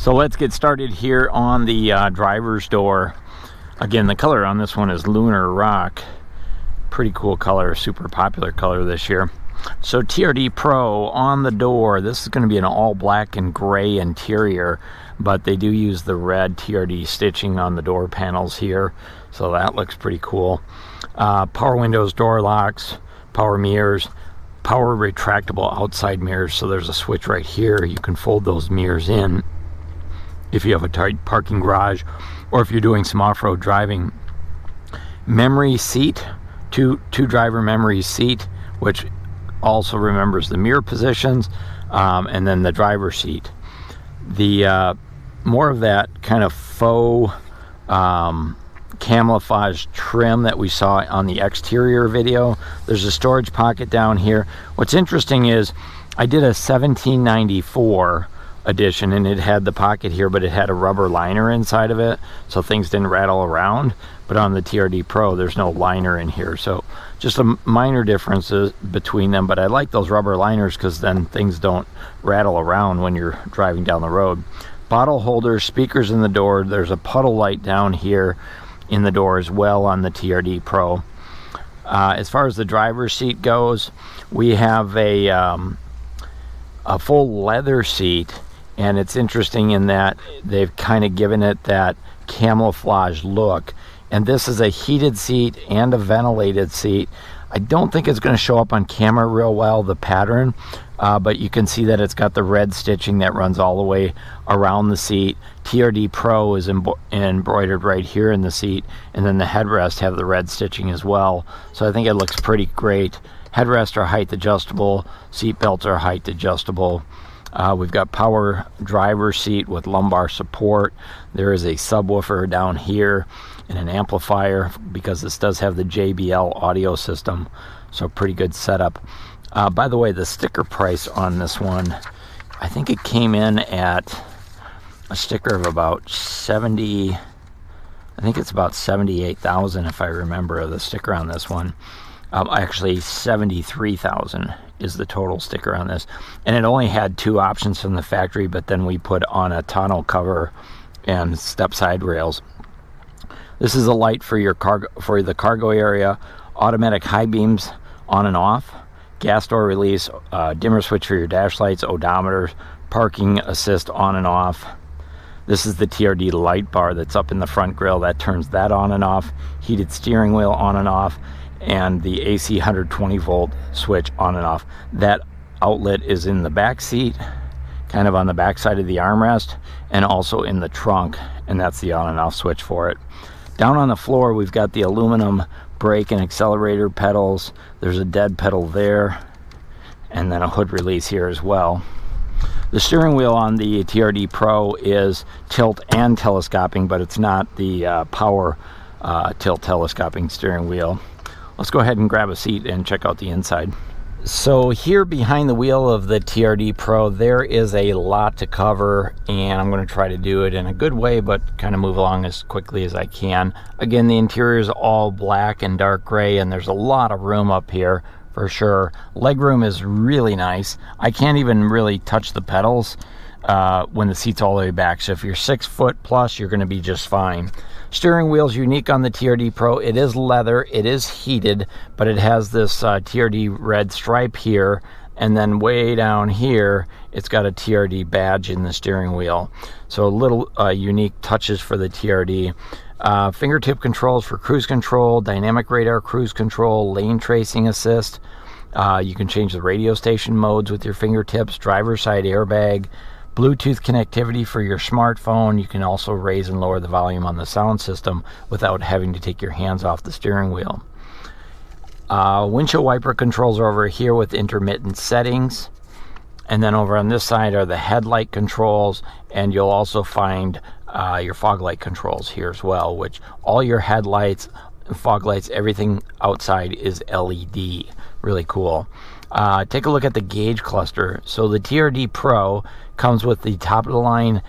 So let's get started here on the driver's door. Again, the color on this one is Lunar Rock. Pretty cool color, super popular color this year. So TRD Pro on the door, this is going to be an all black and gray interior, but they do use the red TRD stitching on the door panels here, so that looks pretty cool. Power windows, door locks, power mirrors, power retractable outside mirrors, so there's a switch right here. You can fold those mirrors in if you have a tight parking garage or if you're doing some off-road driving. Memory seat, two driver memory seat, which also remembers the mirror positions, and then the driver's seat. The more of that kind of faux camouflage trim that we saw on the exterior video. There's a storage pocket down here. What's interesting is I did a 1794 edition and it had the pocket here, but it had a rubber liner inside of it, so things didn't rattle around. But on the TRD Pro, there's no liner in here, so just a minor differences between them. But I like those rubber liners because then things don't rattle around when you're driving down the road. Bottle holders, speakers in the door. There's a puddle light down here in the door as well on the TRD Pro. As far as the driver's seat goes, we have a full leather seat, and it's interesting in that they've kind of given it that camouflage look. And this is a heated seat and a ventilated seat. I don't think it's going to show up on camera real well, the pattern, but you can see that it's got the red stitching that runs all the way around the seat. TRD Pro is embroidered right here in the seat, and then the headrest have the red stitching as well. So I think it looks pretty great. Headrests are height adjustable, seat belts are height adjustable. We've got power driver seat with lumbar support. There is a subwoofer down here and an amplifier because this does have the JBL audio system, so pretty good setup. By the way, the sticker price on this one, I think it came in at a sticker of about 70, I think it's about 78,000 if I remember the sticker on this one. Actually 73,000 is the total sticker on this, and it only had two options from the factory, but then we put on a tonneau cover and step side rails. This is a light for your the cargo area, automatic high beams on and off, gas door release, dimmer switch for your dash lights, odometer, parking assist on and off. This is the TRD light bar that's up in the front grille that turns that on and off, heated steering wheel on and off, and the AC 120 volt switch on and off. That outlet is in the back seat, kind of on the back side of the armrest, and also in the trunk, and that's the on and off switch for it. Down on the floor, we've got the aluminum brake and accelerator pedals. There's a dead pedal there, and then a hood release here as well. The steering wheel on the TRD Pro is tilt and telescoping, but it's not the power tilt telescoping steering wheel. Let's go ahead and grab a seat and check out the inside. So here behind the wheel of the TRD Pro, there is a lot to cover, and I'm going to try to do it in a good way, but kind of move along as quickly as I can. Again, the interior is all black and dark gray, and there's a lot of room up here for sure. Legroom is really nice. I can't even really touch the pedals when the seat's all the way back, so if you're 6 foot plus, you're going to be just fine. Steering wheel is unique on the TRD Pro. It is leather, it is heated, but it has this TRD red stripe here, and then way down here it's got a TRD badge in the steering wheel. So a little unique touches for the TRD. Fingertip controls for cruise control, dynamic radar cruise control, lane tracing assist. You can change the radio station modes with your fingertips, driver's side airbag, Bluetooth connectivity for your smartphone. You can also raise and lower the volume on the sound system without having to take your hands off the steering wheel. Windshield wiper controls are over here with intermittent settings. And then over on this side are the headlight controls, and you'll also find your fog light controls here as well, which all your headlights, fog lights, everything outside is LED. Really cool. Take a look at the gauge cluster. So the TRD Pro comes with the top of the line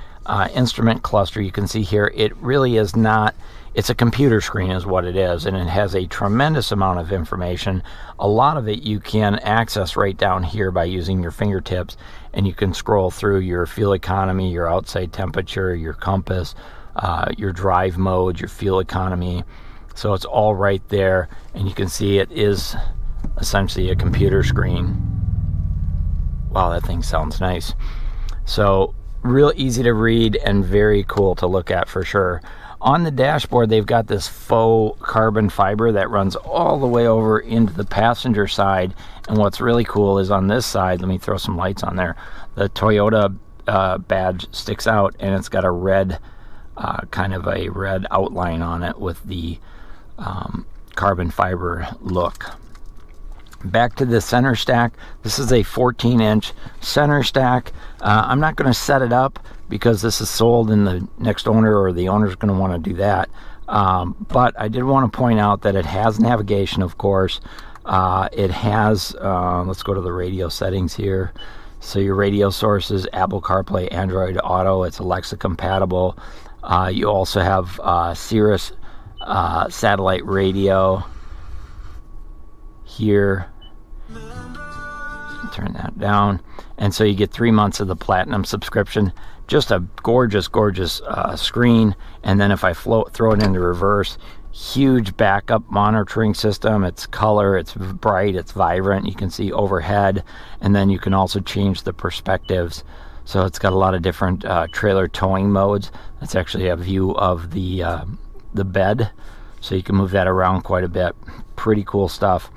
instrument cluster. You can see here, it really is not, it's a computer screen is what it is, and it has a tremendous amount of information. A lot of it you can access right down here by using your fingertips, and you can scroll through your fuel economy, your outside temperature, your compass, your drive mode, your fuel economy. So it's all right there, and you can see it is essentially a computer screen. Wow, that thing sounds nice. So real easy to read and very cool to look at for sure. On the dashboard, they've got this faux carbon fiber that runs all the way over into the passenger side. And what's really cool is on this side, let me throw some lights on there, the Toyota badge sticks out, and it's got a red, kind of a red outline on it with the carbon fiber look. Back to the center stack. This is a 14-inch center stack. I'm not going to set it up because this is sold and the next owner or the owner is going to want to do that. But I did want to point out that it has navigation, of course. It has, let's go to the radio settings here. So your radio sources, Apple CarPlay, Android Auto, it's Alexa compatible. You also have Sirius satellite radio here. Turn that down, and so you get 3 months of the platinum subscription. Just a gorgeous screen. And then if I throw it into reverse, huge backup monitoring system. It's color, it's bright, it's vibrant. You can see overhead, and then you can also change the perspectives. So it's got a lot of different trailer towing modes. That's actually a view of the bed, so you can move that around quite a bit. Pretty cool stuff.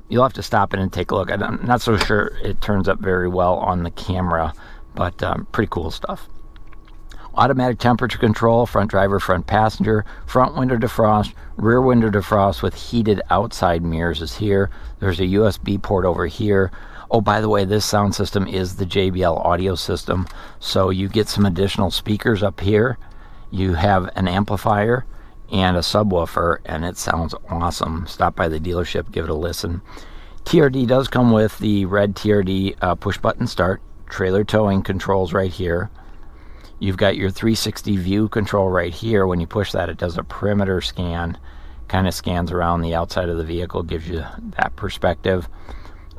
You'll have to stop it and take a look. I'm not so sure it turns up very well on the camera, but pretty cool stuff. Automatic temperature control, front driver, front passenger, front window defrost, rear window defrost with heated outside mirrors is here. There's a USB port over here. Oh, by the way, this sound system is the JBL audio system, so you get some additional speakers up here. You have an amplifier and a subwoofer, and it sounds awesome. Stop by the dealership, give it a listen. TRD does come with the red TRD push button start, trailer towing controls right here. You've got your 360 view control right here. When you push that, it does a perimeter scan, kind of scans around the outside of the vehicle, gives you that perspective.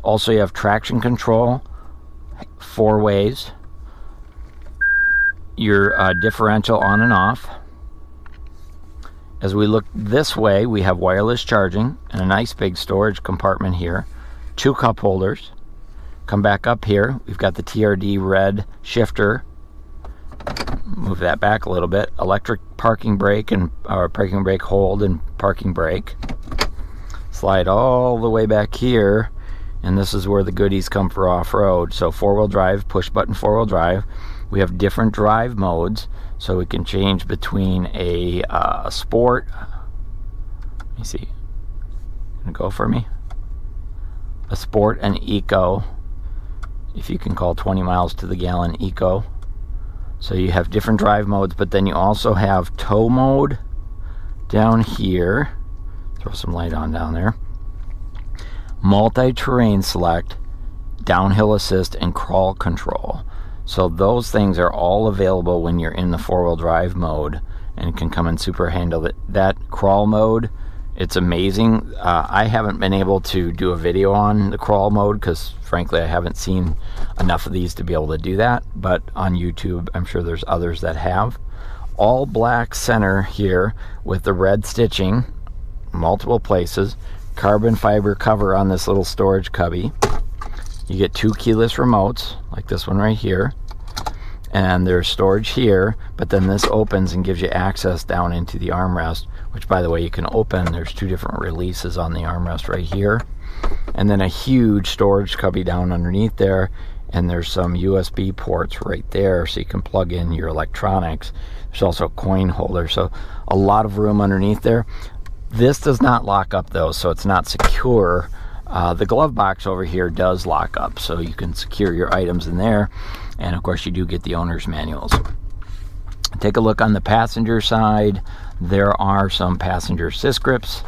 Also, you have traction control, 4 ways, your differential on and off. As we look this way, we have wireless charging and a nice big storage compartment here. 2 cup holders. Come back up here. We've got the TRD red shifter. Move that back a little bit. Electric parking brake and parking brake hold and parking brake. Slide all the way back here, and this is where the goodies come for off-road. So 4-wheel drive, push button 4-wheel drive. We have different drive modes, so we can change between a sport. Let me see. Gonna go for me. A sport and eco, if you can call 20 miles to the gallon eco. So you have different drive modes, but then you also have tow mode down here. Throw some light on down there. Multi-terrain select, downhill assist, and crawl control. So those things are all available when you're in the 4-wheel drive mode and can come in super handy. That crawl mode, it's amazing. I haven't been able to do a video on the crawl mode because frankly I haven't seen enough of these to be able to do that, but on YouTube I'm sure there's others that have. All black center here with the red stitching, multiple places, carbon fiber cover on this little storage cubby. You get 2 keyless remotes, like this one right here, and there's storage here, but then this opens and gives you access down into the armrest, which by the way you can open. There's 2 different releases on the armrest right here, and then a huge storage cubby down underneath there, and there's some USB ports right there so you can plug in your electronics. There's also a coin holder, so a lot of room underneath there. This does not lock up though, so it's not secure. The glove box over here does lock up, so you can secure your items in there, and of course you do get the owner's manuals. Take a look on the passenger side. There are some passenger assist grips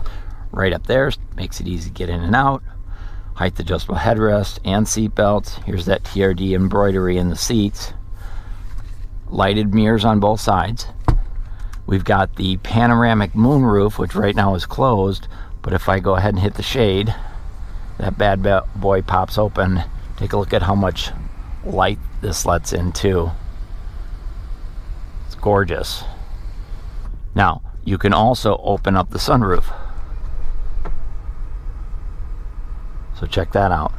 right up there, makes it easy to get in and out. Height adjustable headrest and seat belts. Here's that TRD embroidery in the seats. lighted mirrors on both sides. We've got the panoramic moonroof, which right now is closed, but if I go ahead and hit the shade, that bad boy pops open. Take a look at how much light this lets in too. It's gorgeous. Now, you can also open up the sunroof. So check that out.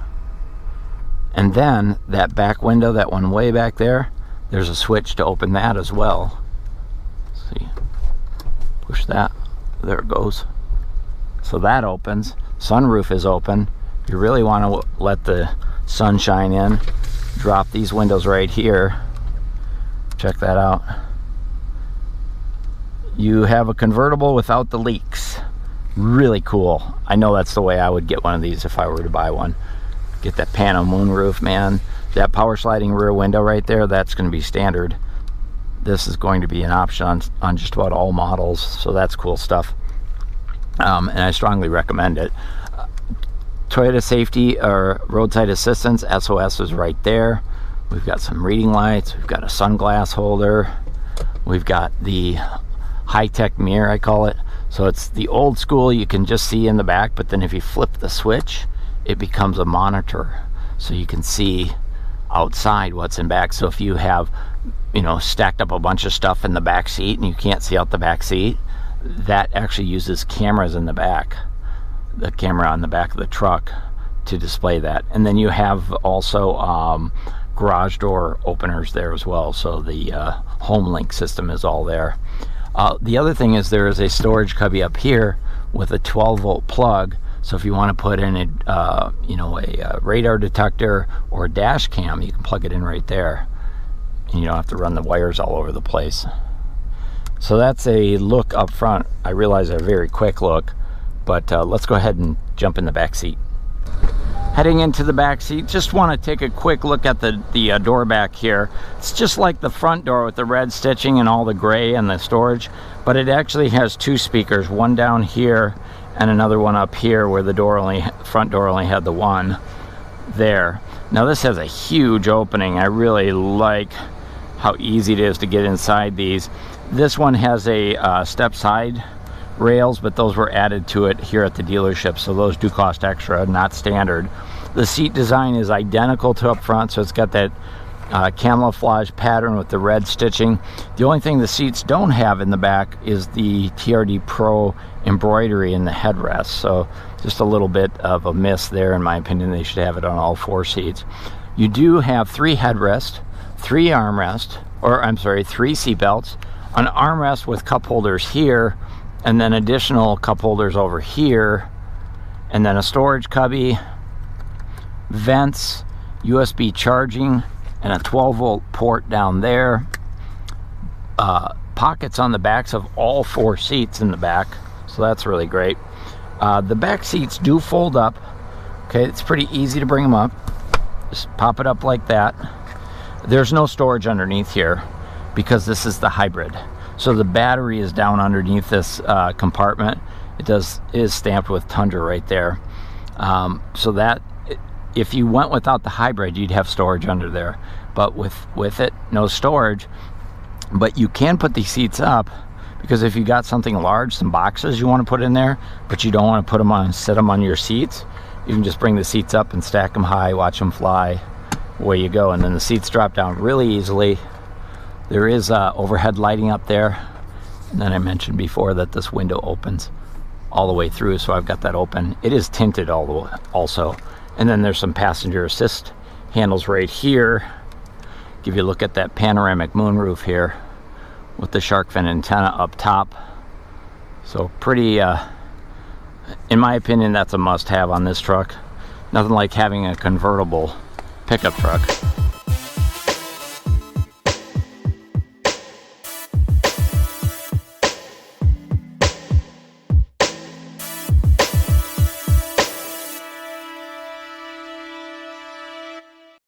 And then that back window, that one way back there, there's a switch to open that as well. Let's see. Push that. There it goes. So that opens. Sunroof is open. If you really want to let the sunshine in, drop these windows right here. Check that out. You have a convertible without the leaks. Really cool. I know that's the way I would get one of these if I were to buy one. Get that pano moonroof, man. That power sliding rear window right there, that's going to be standard. This is going to be an option on just about all models, so that's cool stuff. And I strongly recommend it. Toyota safety or roadside assistance, SOS is right there. We've got some reading lights. We've got a sunglass holder. We've got the high-tech mirror, I call it. So it's the old school, you can just see in the back, but then if you flip the switch, it becomes a monitor. So you can see outside what's in back. So if you have, you know, stacked up a bunch of stuff in the back seat and you can't see out the back seat, that actually uses cameras in the back. The camera on the back of the truck to display that. And then you have also garage door openers there as well. So the home link system is all there. The other thing is there is a storage cubby up here with a 12-volt plug. So if you want to put in a, a radar detector or a dash cam, you can plug it in right there. And you don't have to run the wires all over the place. So that's a look up front. I realize a very quick look, but let's go ahead and jump in the back seat. Heading into the back seat, just want to take a quick look at the door back here. It's just like the front door with the red stitching and all the gray and the storage, but it actually has two speakers, one down here and another one up here where the front door only had the one there. Now this has a huge opening. I really like how easy it is to get inside these. This one has a step side rails, but those were added to it here at the dealership, so those do cost extra, not standard. The seat design is identical to up front, so it's got that camouflage pattern with the red stitching. The only thing the seats don't have in the back is the TRD Pro embroidery in the headrest, so just a little bit of a miss there. In my opinion, they should have it on all four seats. You do have 3 headrests, 3 armrests, or I'm sorry, 3 seat belts, an armrest with cup holders here, and then additional cup holders over here, and then a storage cubby, vents, USB charging, and a 12-volt port down there. Pockets on the backs of all 4 seats in the back, so that's really great. The back seats do fold up. Okay, it's pretty easy to bring them up. Just pop it up like that. There's no storage underneath here because this is the hybrid. So the battery is down underneath this compartment. It is stamped with Tundra right there. So that if you went without the hybrid, you'd have storage under there. But with it, no storage. But you can put these seats up because if you got something large, some boxes you want to put in there, but you don't want to put them on, set them on your seats, you can just bring the seats up and stack them high, watch them fly. Away you go, and then the seats drop down really easily. There is overhead lighting up there, and then I mentioned before that this window opens all the way through, so I've got that open. It is tinted all the way also, and then there's some passenger assist handles right here. Give you a look at that panoramic moonroof here with the shark fin antenna up top. So pretty, in my opinion, that's a must-have on this truck. Nothing like having a convertible pickup truck.